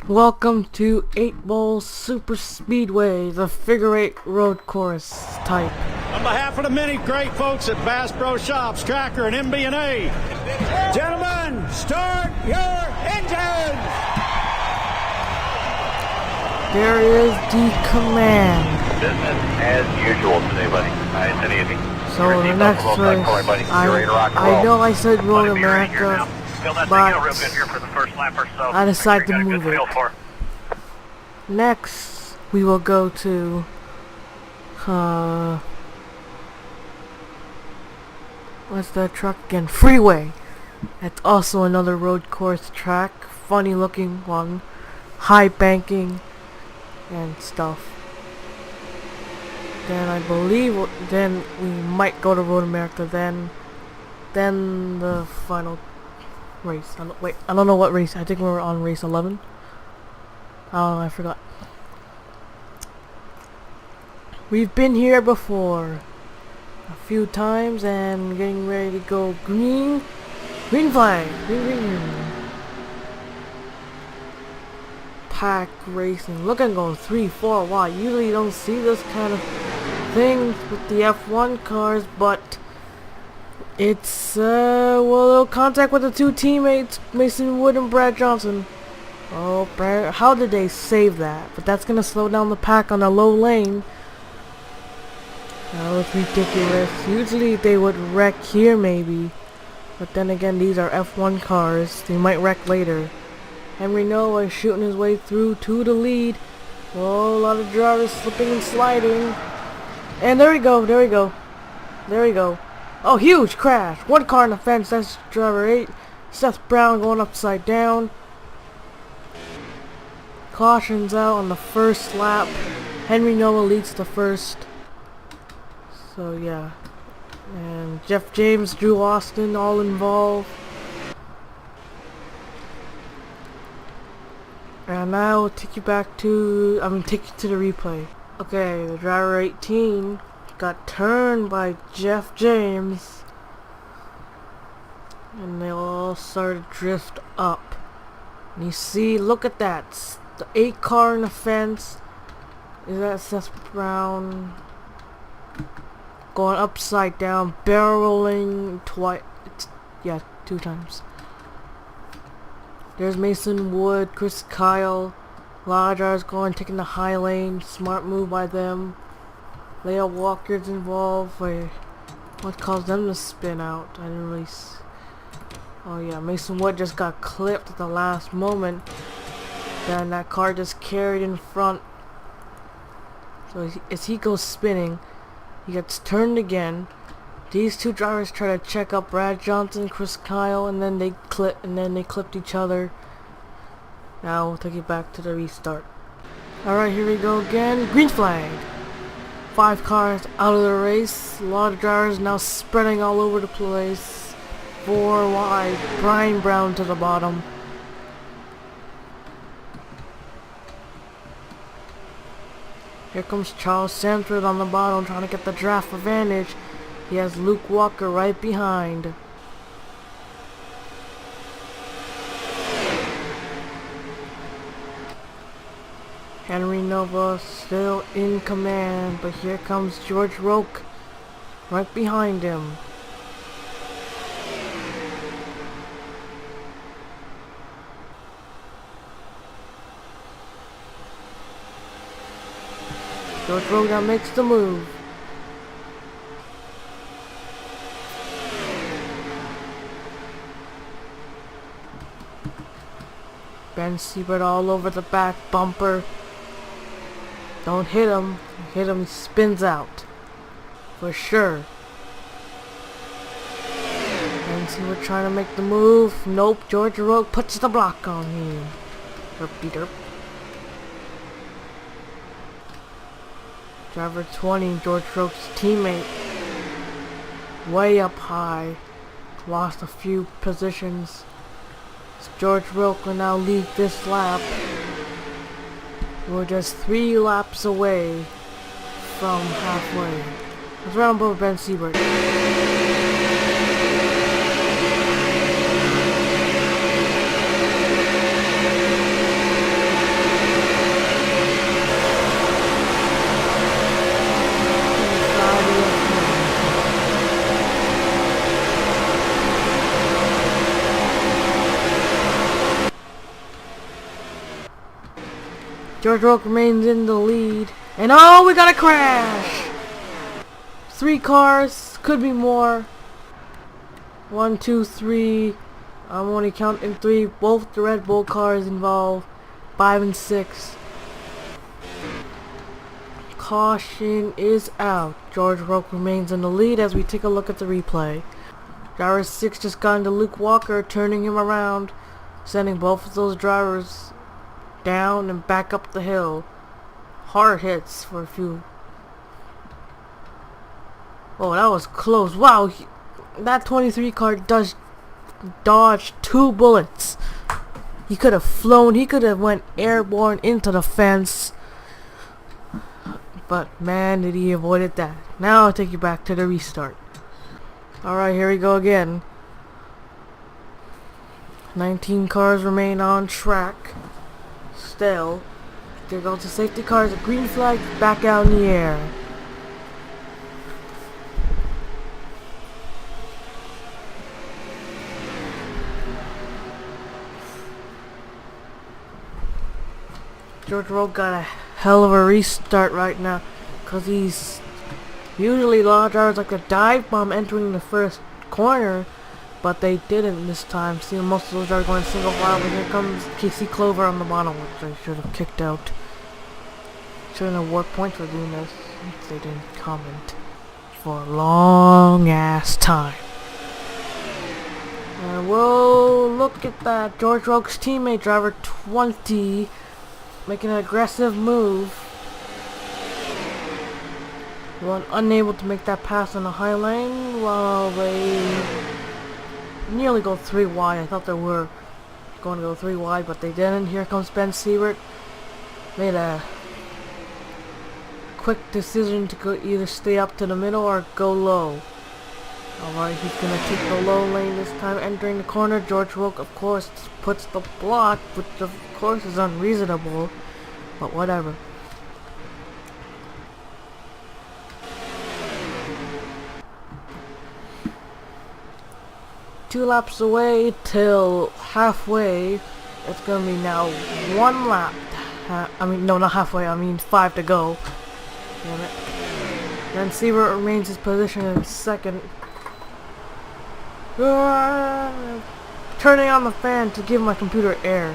Welcome to 8 Bowl Super Speedway, the figure 8 road course type. On behalf of the many great folks at Bass Pro Shops, Tracker, and MB&A, gentlemen, start your engines! There is the command. Business as usual today, buddy. Nice and easy. So the next race, I know I said Road America, but I decided to move it. Next, we will go to what's that truck again? Freeway. That's also another road course track. Funny looking one. High banking and stuff. Then I believe then we might go to Road America, then the final race. I don't know what race. I think we were on race 11. Oh, I forgot. We've been here before a few times and getting ready to go green flag, green. Pack racing. Look at going 3-4 wide. Usually you don't see this kind of thing with the F1 cars, but it's well, contact with the two teammates, Mason Wood and Brad Johnson. Oh, Brad, how did they save that? But that's gonna slow down the pack on a low lane. That was ridiculous. Usually they would wreck here maybe, but then again these are F1 cars. They might wreck later. Henry Noah is shooting his way through to the lead. Oh, a lot of drivers slipping and sliding. And there we go. Oh, huge crash. One car in the fence. That's driver 8. Seth Brown going upside down. Cautions out on the first lap. Henry Noah leads the first. So, yeah. And Jeff James, Drew Austin, all involved. And now I'll take you back to, take you to the replay. Okay, the driver 18 got turned by Jeff James, and they all started to drift up. And you see, look at that, the 8 car in the fence. Is that Seth Brown going upside down, barreling twice? Yeah, 2 times. There's Mason Wood, Chris Kyle. A lot of drivers going, taking the high lane. Smart move by them. Leia Walker's involved. Wait, what caused them to spin out? I didn't really oh yeah, Mason Wood just got clipped at the last moment. Then that car just carried in front. So as he goes spinning, he gets turned again. These two drivers try to check up Brad Johnson, Chris Kyle, and then they clipped each other. Now we'll take it back to the restart. Alright, here we go again. Green flag. 5 cars out of the race. A lot of drivers now spreading all over the place. 4 wide. Brian Brown to the bottom. Here comes Charles Sanford on the bottom trying to get the draft advantage. He has Luke Walker right behind. Henry Nova still in command, but here comes George Roque right behind him. George Roque now makes the move. Ben Siebert all over the back bumper. Don't hit him. Hit him, he spins out. For sure. Ben Siebert trying to make the move. Nope, George Roque puts the block on him. Derpy derp. Driver 20, George Roque's teammate. Way up high. Lost a few positions. George Roque will now lead this lap. We're just 3 laps away from halfway. Let's round above Ben Siebert. George Roque remains in the lead. And oh, we got a crash! 3 cars, could be more. 1, 2, 3. I'm only counting 3. Both the Red Bull cars involved. 5 and 6. Caution is out. George Roque remains in the lead as we take a look at the replay. Driver 6 just got into Luke Walker, turning him around, sending both of those drivers down and back up the hill. Hard hits for a few. Oh, that was close. Wow, that 23 car does dodge 2 bullets. He could have flown. He could have went airborne into the fence. But man, did he avoid that. Now I'll take you back to the restart. Alright, here we go again. 19 cars remain on track. Still. There goes the safety cars. The green flag back out in the air. George Roque got a hell of a restart right now, because he's usually a lot of drivers like a dive bomb entering the first corner, but they didn't this time. See, most of those drivers going single file, but here comes Casey Clover on the bottom, which I should have kicked out. Shouldn't have award points for doing this. They didn't comment for a long ass time. And whoa, look at that. George Roque's teammate, driver 20, making an aggressive move. One unable to make that pass on the high lane while they nearly go 3 wide. I thought they were going to go 3 wide, but they didn't. Here comes Ben Siebert. Made a quick decision to go either stay up to the middle or go low. Alright, he's going to take the low lane this time, entering the corner. George Roque, of course, puts the block, which of course is unreasonable, but whatever. Two laps away till halfway. It's going to be now 1 lap. No, not halfway, 5 to go. Damn it. Then Siebert remains his position in second. Turning on the fan to give my computer air.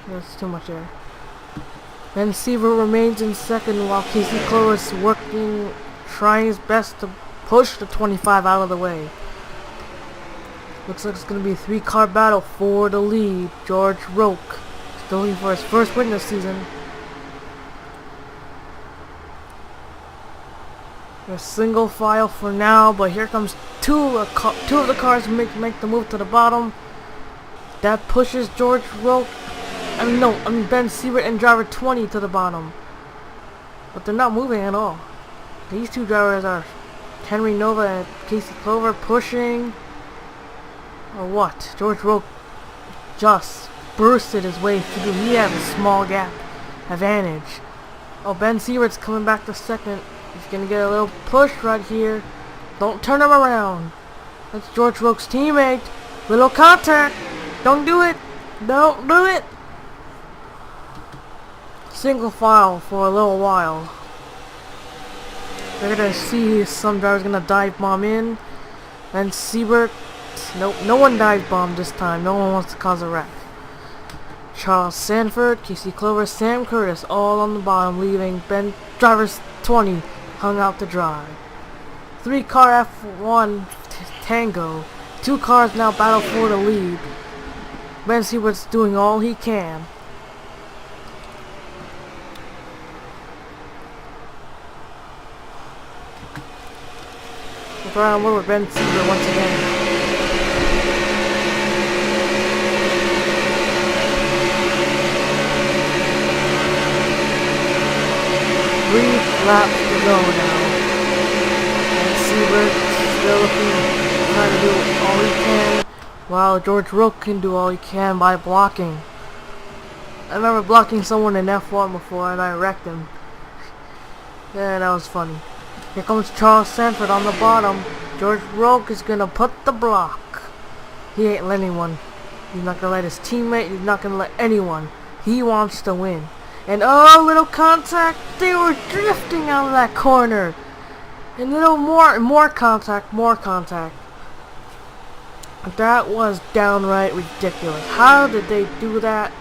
That's too much air. Then Siebert remains in second while Casey Clover is working, trying his best to push the 25 out of the way. Looks like it's going to be a 3-car battle for the lead. George Roque still looking for his first win this season. A single file for now, but here comes two of the cars make the move to the bottom. That pushes George Roque. Ben Siebert and driver 20 to the bottom. But they're not moving at all. These two drivers are Henry Nova and Casey Clover pushing. Or what? George Roque just bursted his way through. He has a small gap advantage. Oh, Ben Siebert's coming back to second. He's gonna get a little push right here. Don't turn him around. That's George Roque's teammate. Little contact. Don't do it. Don't do it. Single file for a little while. They're gonna see some drivers gonna dive bomb in. And Siebert. Nope, no one dive bombed this time. No one wants to cause a wreck. Charles Sanford, Casey Clover, Sam Curtis, all on the bottom, leaving Ben drivers 20 hung out to dry. 3-car F1 Tango. 2 cars now battle for the lead. Ben Siebert's doing all he can. Look around over Ben Siebert once again. Laps to go now. And Siebert still trying to do all he can, while George Roque can do all he can by blocking. I remember blocking someone in F1 before and I wrecked him. Yeah, that was funny. Here comes Charles Sanford on the bottom. George Roque is gonna put the block. He ain't letting anyone. He's not gonna let his teammate, he's not gonna let anyone He wants to win. And oh, little contact. They were drifting out of that corner. And little more contact. That was downright ridiculous. How did they do that?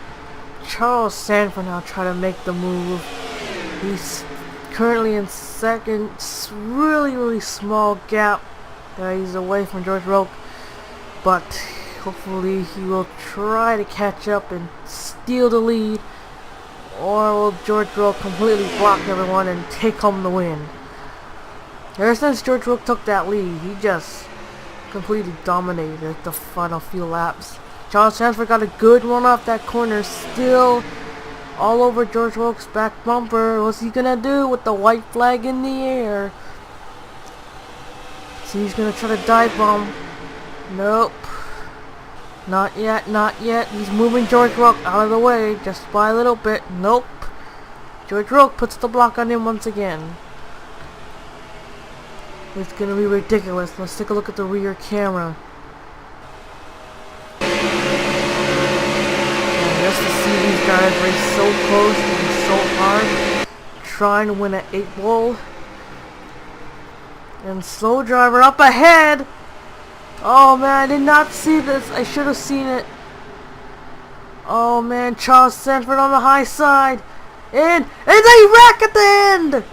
Charles Sanford now try to make the move. He's currently in second. Really small gap. He's away from George Roque. But hopefully he will try to catch up and steal the lead. Or will George Roque completely block everyone and take home the win? Ever since George Roque took that lead, he just completely dominated the final few laps. Charles Sanford got a good run off that corner, still all over George Roque's back bumper. What's he gonna do with the white flag in the air? So he's gonna try to dive bomb. Nope. Not yet. He's moving George Roque out of the way just by a little bit. Nope. George Roque puts the block on him once again. It's gonna be ridiculous. Let's take a look at the rear camera. And just to see these guys race so close and so hard, trying to win an 8-ball. And slow driver up ahead. Oh man, I did not see this. I should have seen it. Oh man, Charles Sanford on the high side. And they wreck at the end!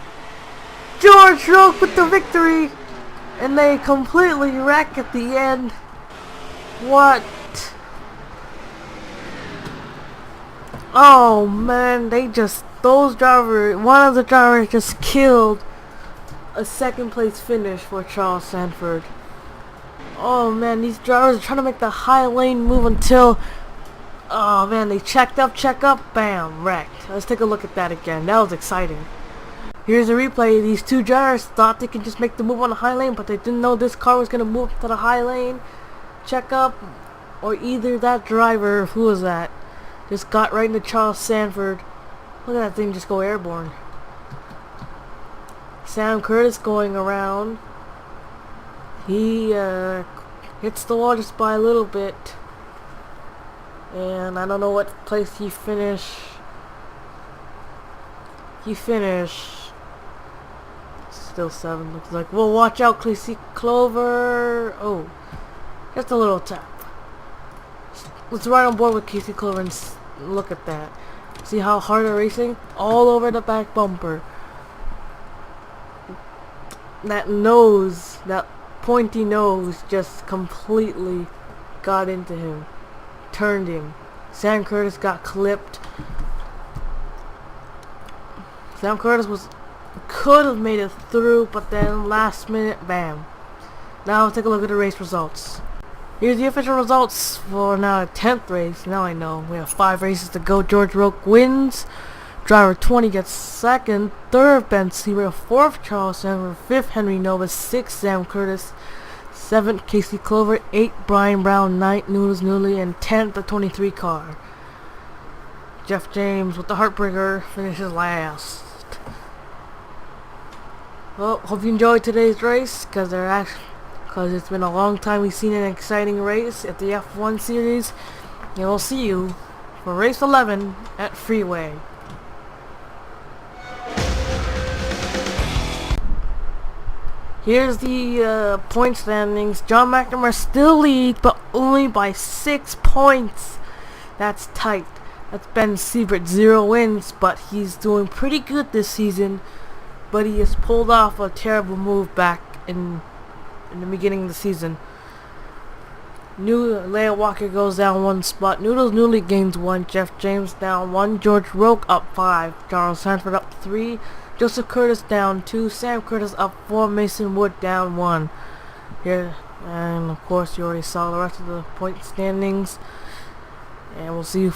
George Roque with the victory. And they completely wreck at the end. What? Oh man, one of the drivers just killed a second place finish for Charles Sanford. Oh man, these drivers are trying to make the high lane move until, oh man, they check up, bam, wrecked. Let's take a look at that again. That was exciting. Here's a replay. These two drivers thought they could just make the move on the high lane, but they didn't know this car was going to move to the high lane. Check up, or either that driver, who was that, just got right into Charles Sanford. Look at that thing just go airborne. Sam Curtis going around. He hits the wall just by a little bit. And I don't know what place he finished. Still 7, looks like. Well, watch out, Casey Clover. Oh, just a little tap. Let's ride on board with Casey Clover and look at that. See how hard they're racing? All over the back bumper. That nose, that pointy nose, just completely got into him. Turned him. Sam Curtis got clipped. Sam Curtis could have made it through, but then last minute, bam. Now let's take a look at the race results. Here's the official results for now 10th race. Now I know we have 5 races to go. George Roque wins. Driver 20 gets 2nd. 3rd, Ben Seaver. 4th, Charles Sanford. 5th, Henry Nova. 6th, Sam Curtis. 7th, Casey Clover. 8th, Brian Brown. 9th, Noodles Newley. And 10th, the 23 car. Jeff James with the heartbreaker finishes last. Well, hope you enjoyed today's race, because it's been a long time we've seen an exciting race at the F1 series. And we'll see you for race 11 at Freeway. Here's the point standings. John McNamara still leads, but only by 6 points. That's tight. That's Ben Siebert, 0 wins, but he's doing pretty good this season. But he has pulled off a terrible move back in the beginning of the season. Leia Walker goes down 1 spot. Noodles Newley gains 1. Jeff James down 1. George Roque up 5. Charles Sanford up 3. Joseph Curtis down 2. Sam Curtis up 4. Mason Wood down 1. Here, and of course you already saw the rest of the point standings. And we'll see you